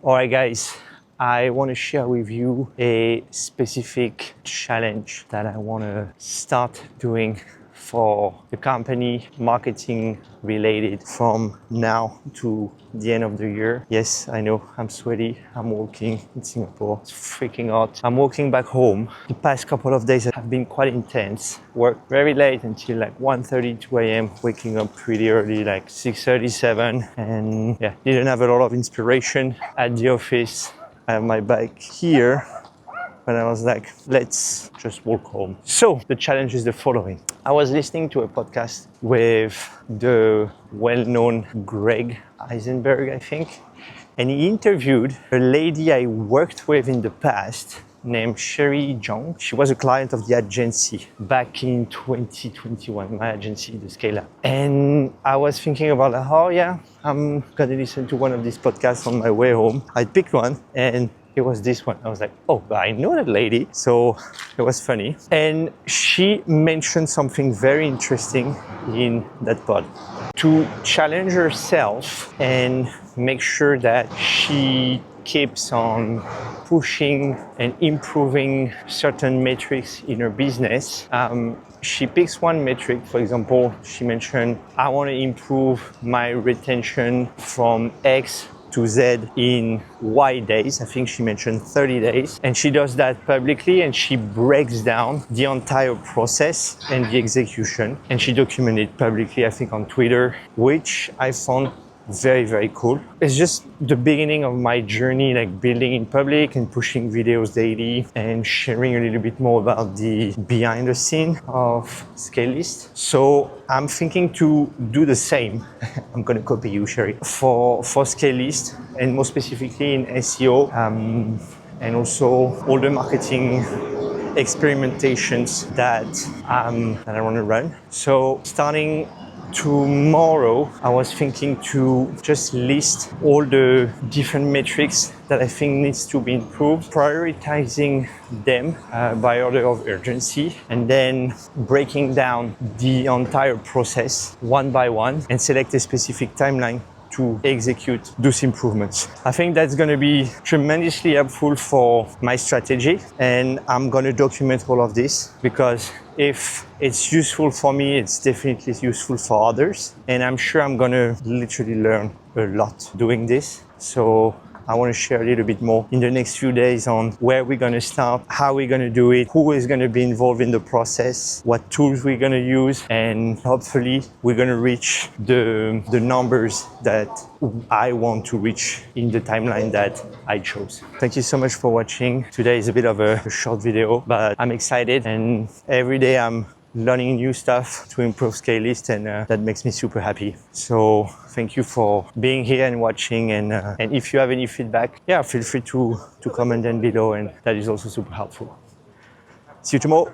Alright guys, I want to share with you a specific challenge that I want to start doing for the company, marketing related, from now to the end of the year. Yes, I know I'm sweaty, I'm walking in Singapore, it's freaking hot. I'm walking back home. The past couple of days have been quite intense. Worked very late until like 1:30, 2 a.m, waking up pretty early, like 6:37, and yeah, didn't have a lot of inspiration at the office. I have my bike here, but I was like, let's just walk home. So the challenge is the following. I was listening to a podcast with the well-known Greg Eisenberg, I think, and he interviewed a lady I worked with in the past named Sherry Jiang. She was a client of the agency back in 2021, my agency, the Scale Up. And I was thinking about, oh yeah, I'm gonna listen to one of these podcasts on my way home. I picked one and it was this one. I was like, oh, I know that lady. So it was funny. And she mentioned something very interesting in that pod. To challenge herself and make sure that she keeps on pushing and improving certain metrics in her business. She picks one metric. For example, she mentioned, I want to improve my retention from X to Z in Y days. I think she mentioned 30 days. And she does that publicly, and she breaks down the entire process and the execution. And she documented it publicly, I think on Twitter, which I found very, very cool. It's just the beginning of my journey, like building in public and pushing videos daily and sharing a little bit more about the behind the scene of Scalelist. So I'm thinking to do the same. I'm gonna copy you, Sherry, for Scalelist, and more specifically in SEO, and also all the marketing experimentations that I want to run. So starting tomorrow, I was thinking to just list all the different metrics that I think needs to be improved, prioritizing them by order of urgency, and then breaking down the entire process one by one and select a specific timeline to execute those improvements. I think that's going to be tremendously helpful for my strategy, and I'm going to document all of this because if it's useful for me, it's definitely useful for others, and I'm sure I'm going to literally learn a lot doing this. So I want to share a little bit more in the next few days on where we're going to start, how we're going to do it, who is going to be involved in the process, what tools we're going to use, and hopefully we're going to reach the numbers that I want to reach in the timeline that I chose. Thank you so much for watching. Today is a bit of a short video, but I'm excited, and every day I'm learning new stuff to improve Scalelist, and that makes me super happy. So thank you for being here and watching, and if you have any feedback, yeah, feel free to comment down below, and that is also super helpful. See you tomorrow.